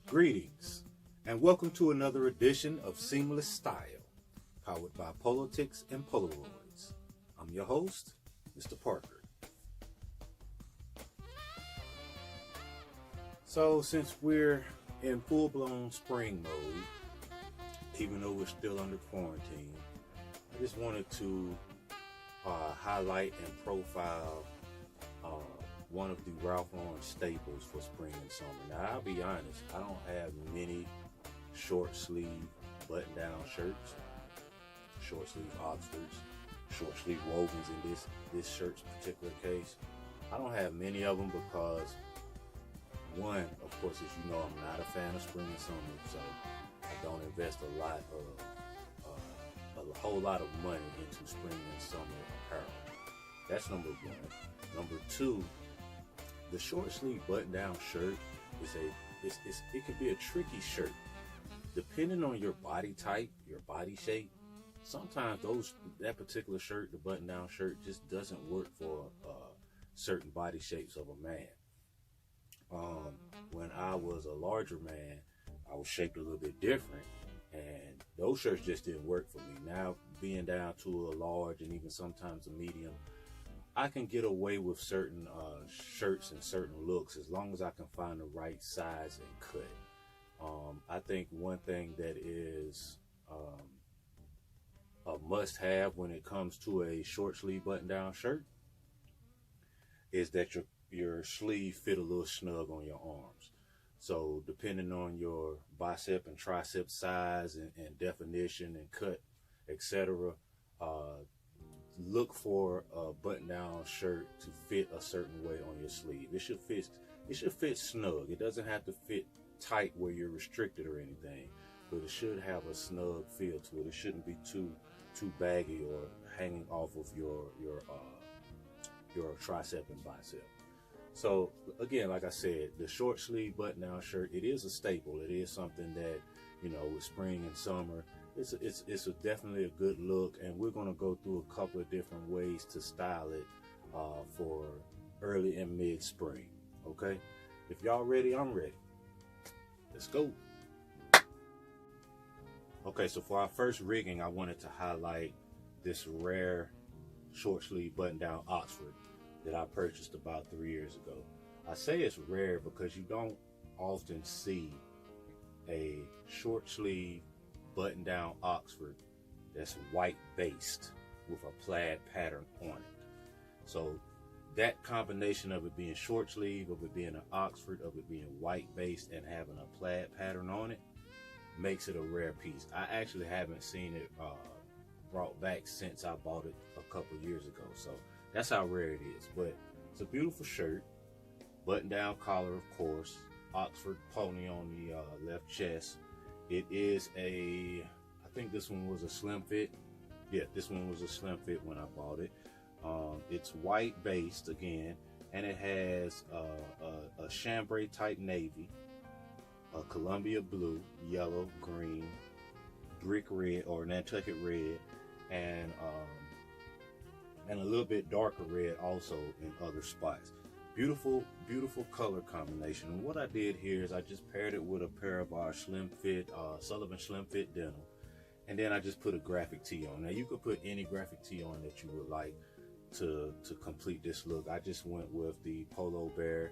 Greetings, and welcome to another edition of Seamless Style, powered by Politics and Polaroids. I'm your host, Mr. Parker. So, since we're in full-blown spring mode, even though we're still under quarantine, I just wanted to highlight and profile one of the Ralph Lauren staples for spring and summer. Now, I'll be honest, I don't have many short sleeve button down shirts, short sleeve Oxfords, short sleeve wovens in this shirt's particular case. I don't have many of them because, one, of course, as you know, I'm not a fan of spring and summer, so I don't invest a whole lot of money into spring and summer apparel. That's number one. Number two, the short sleeve button down shirt it can be a tricky shirt. Depending on your body type, your body shape, sometimes that particular shirt, the button down shirt, just doesn't work for certain body shapes of a man. When I was a larger man, I was shaped a little bit different, and those shirts just didn't work for me. Now, being down to a large and even sometimes a medium, I can get away with certain shirts and certain looks as long as I can find the right size and cut. I think one thing that is a must-have when it comes to a short sleeve button-down shirt is that your sleeve fit a little snug on your arms. So depending on your bicep and tricep size and definition and cut, etc., look for a button-down shirt to fit a certain way on your sleeve. It should fit snug. It doesn't have to fit tight where you're restricted or anything, but it should have a snug feel to it. It shouldn't be too baggy or hanging off of your tricep and bicep. So again, like I said, the short sleeve button-down shirt, it is a staple. It is something that, with spring and summer, it's definitely a good look, and we're going to go through a couple of different ways to style it for early and mid-spring. Okay, if y'all ready, I'm ready. Let's go. Okay, so for our first rigging, I wanted to highlight this rare short sleeve button-down Oxford that I purchased about 3 years ago. I say it's rare because you don't often see a short sleeve button-down Oxford that's white based with a plaid pattern on it. So that combination of it being short sleeve, of it being an Oxford, of it being white based and having a plaid pattern on it makes it a rare piece. I actually haven't seen it brought back since I bought it a couple years ago. So that's how rare it is. But it's a beautiful shirt, button-down collar, of course, Oxford pony on the left chest. It is I think this one was a slim fit. Yeah, this one was a slim fit when I bought it. It's white based again, and it has a chambray type navy, a Columbia blue, yellow, green, brick red or Nantucket red, and a little bit darker red also in other spots. Beautiful, beautiful color combination. And what I did here is I just paired it with a pair of our slim fit, Sullivan slim fit denim. And then I just put a graphic tee on. Now you could put any graphic tee on that you would like to complete this look. I just went with the polo bear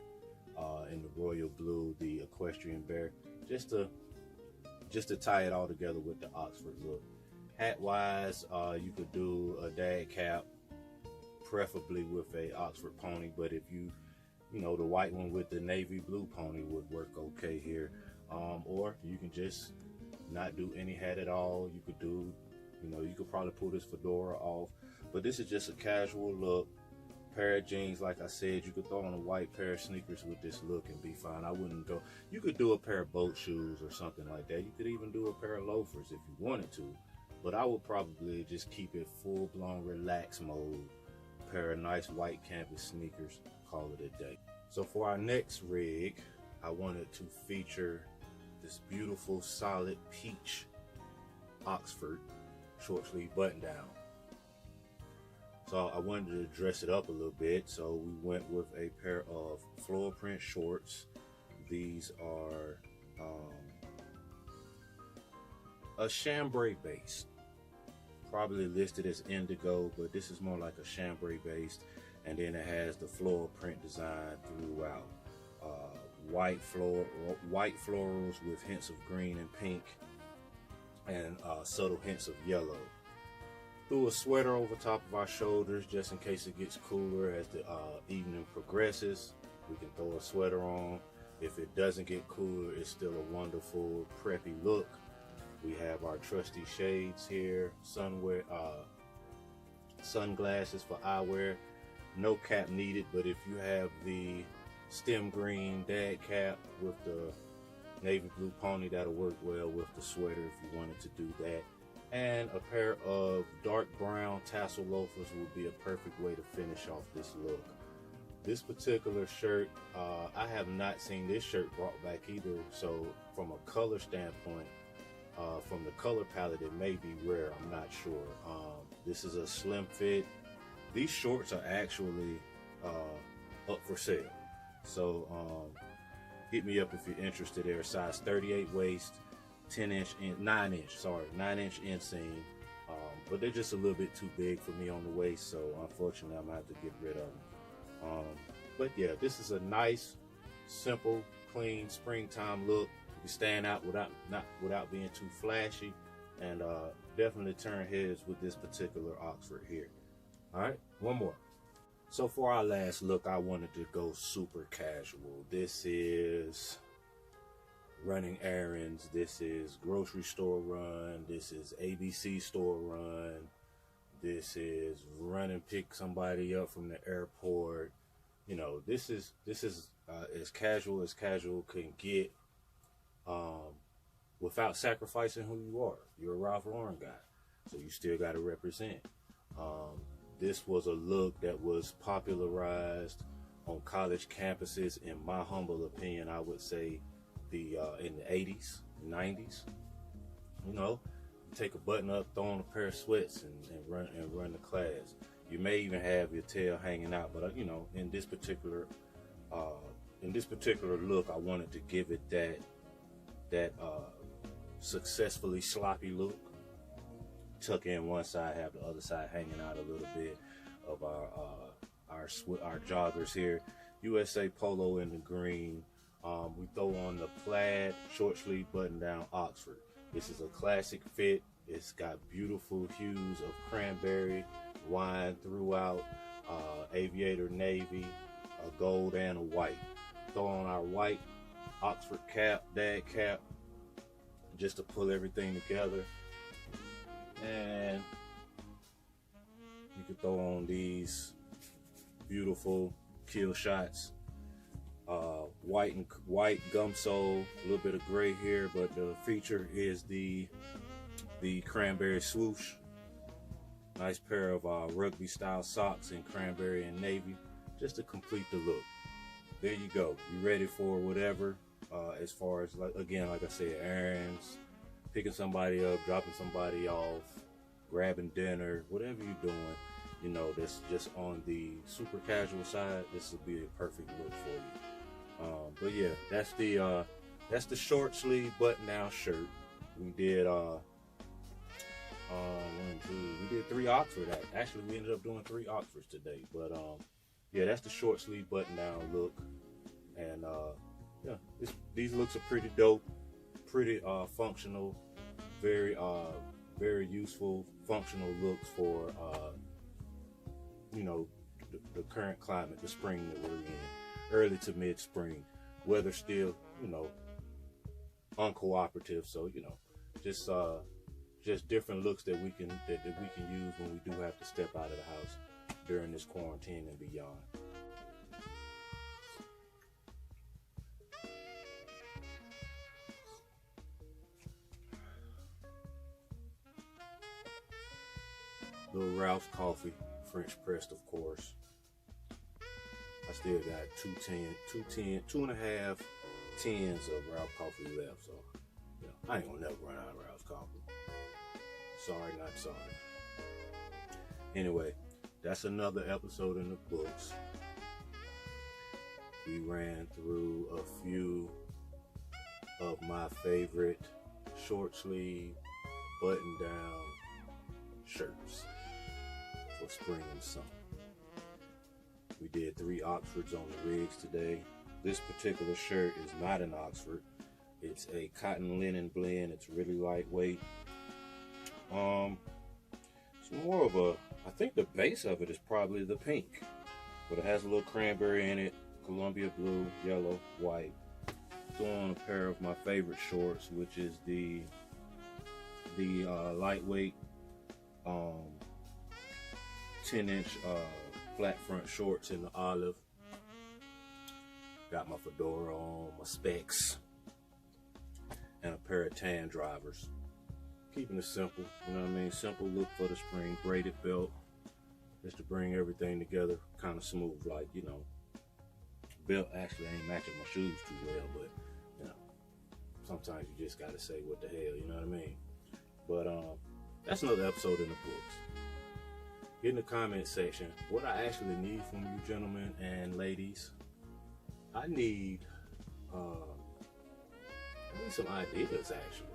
in the royal blue, the equestrian bear, just to tie it all together with the Oxford look. Hat wise, you could do a dad cap, preferably with a Oxford pony, but if the white one with the navy blue pony would work okay here. Or you can just not do any hat at all. You could do, you could probably pull this fedora off, but this is just a casual look. Pair of jeans, like I said, you could throw on a white pair of sneakers with this look and be fine. I wouldn't go, you could do a pair of boat shoes or something like that. You could even do a pair of loafers if you wanted to, but I would probably just keep it full-blown relaxed mode. Pair of nice white canvas sneakers, call it a day. So for our next rig, I wanted to feature this beautiful solid peach Oxford short sleeve button down. So I wanted to dress it up a little bit, so we went with a pair of floral print shorts. These are A chambray base, probably listed as indigo, but this is more like a chambray based, and then it has the floral print design throughout. White florals with hints of green and pink, and subtle hints of yellow. Threw a sweater over top of our shoulders just in case it gets cooler as the evening progresses. We can throw a sweater on. If it doesn't get cooler, it's still a wonderful preppy look. We have our trusty shades here, sunglasses for eyewear. No cap needed, but if you have the stem green dad cap with the navy blue pony, that'll work well with the sweater if you wanted to do that. And a pair of dark brown tassel loafers would be a perfect way to finish off this look. This particular shirt, I have not seen this shirt brought back either, so from a color standpoint, from the color palette, it may be rare, I'm not sure. This is a slim fit. These shorts are actually up for sale, so hit me up if you're interested. They're size 38 waist, 9 inch inseam, but they're just a little bit too big for me on the waist, so unfortunately I'm gonna have to get rid of them. But yeah, this is a nice, simple, clean springtime look. You stand out without being too flashy, and definitely turn heads with this particular Oxford here. All right, one more. So for our last look, I wanted to go super casual. This is running errands. This is grocery store run. This is ABC store run. This is run and pick somebody up from the airport. You know, this is as casual can get, without sacrificing who you are. You're a Ralph Lauren guy, so you still got to represent. This was a look that was popularized on college campuses, in my humble opinion. I would say in the 80s, 90s. You know, take a button up, throw on a pair of sweats, and run the class. You may even have your tail hanging out, but you know, in this particular look, I wanted to give it that successfully sloppy look. Tuck in one side, have the other side hanging out a little bit of our joggers here. USA Polo in the green. We throw on the plaid short sleeve button down Oxford. This is a classic fit. It's got beautiful hues of cranberry, wine throughout, aviator navy, a gold and a white. Throw on our white Oxford cap, dad cap, just to pull everything together. And you can throw on these beautiful kill shots, white gum sole, a little bit of gray here, but the feature is the cranberry swoosh. Nice pair of rugby style socks in cranberry and navy, just to complete the look. There you go. You ready for whatever, as far as, like I said, errands, picking somebody up, dropping somebody off, grabbing dinner, whatever you're doing, you know, that's just on the super casual side. This will be a perfect look for you. But yeah, that's the short sleeve button down shirt. We did we did 3 Oxford. Actually, we ended up doing 3 Oxfords today. But yeah, that's the short sleeve button down look. And yeah, these looks are pretty dope, pretty functional, very useful, functional looks for you know, the current climate, the spring that we're in, early to mid spring. Weather still, you know, uncooperative, so you know, just different looks that we can use when we do have to step out of the house during this quarantine and beyond. Little Ralph's coffee, French pressed, of course. I still got 2.5 tins of Ralph coffee left, so you know, I ain't gonna never run out of Ralph's coffee. Sorry, not sorry. Anyway, that's another episode in the books. We ran through a few of my favorite short sleeve button down shirts for spring and summer. We did 3 Oxfords on the rigs today. This particular shirt is not an Oxford. It's a cotton linen blend. It's really lightweight. It's more of a, I think the base of it is probably the pink, but it has a little cranberry in it, Columbia blue, yellow, white. Throw on a pair of my favorite shorts, which is the lightweight 10-inch flat front shorts in the olive. Got my fedora on, my specs, and a pair of tan drivers. Keeping it simple, you know what I mean? Simple look for the spring, braided belt, just to bring everything together, kind of smooth, like, you know. Belt actually ain't matching my shoes too well, but, you know, sometimes you just gotta say what the hell, you know what I mean? But, that's another episode in the books. Get in the comment section what I actually need from you gentlemen and ladies. I need some ideas, actually.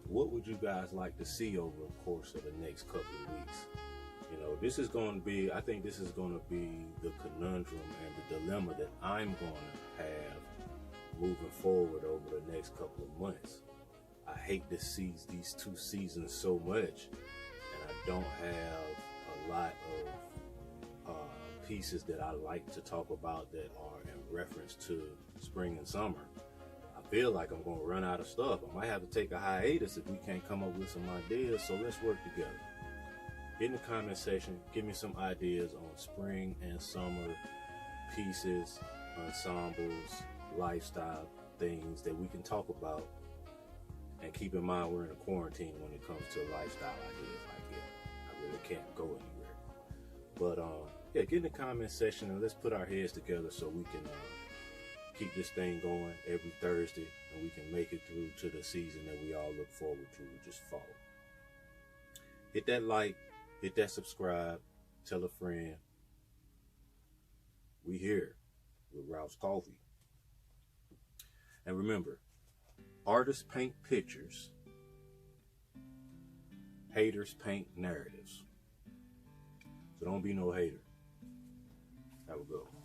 What would you guys like to see over the course of the next couple of weeks? You know, this is going to be, I think this is going to be the conundrum and the dilemma that I'm going to have moving forward over the next couple of months. I hate to see these 2 seasons so much, and I don't have a lot of pieces that I like to talk about that are in reference to spring and summer. I feel like I'm going to run out of stuff. I might have to take a hiatus if we can't come up with some ideas, so let's work together. Get in the comment section, give me some ideas on spring and summer pieces, ensembles, lifestyle things that we can talk about. And keep in mind, we're in a quarantine when it comes to lifestyle ideas like that. I really can't go anywhere. But yeah, get in the comment section and let's put our heads together so we can keep this thing going every Thursday, and we can make it through to the season that we all look forward to, which is fall. Hit that like, hit that subscribe, tell a friend. We here with Ralph's Coffee. And remember, artists paint pictures, haters paint narratives. So don't be no hater. Have a good one.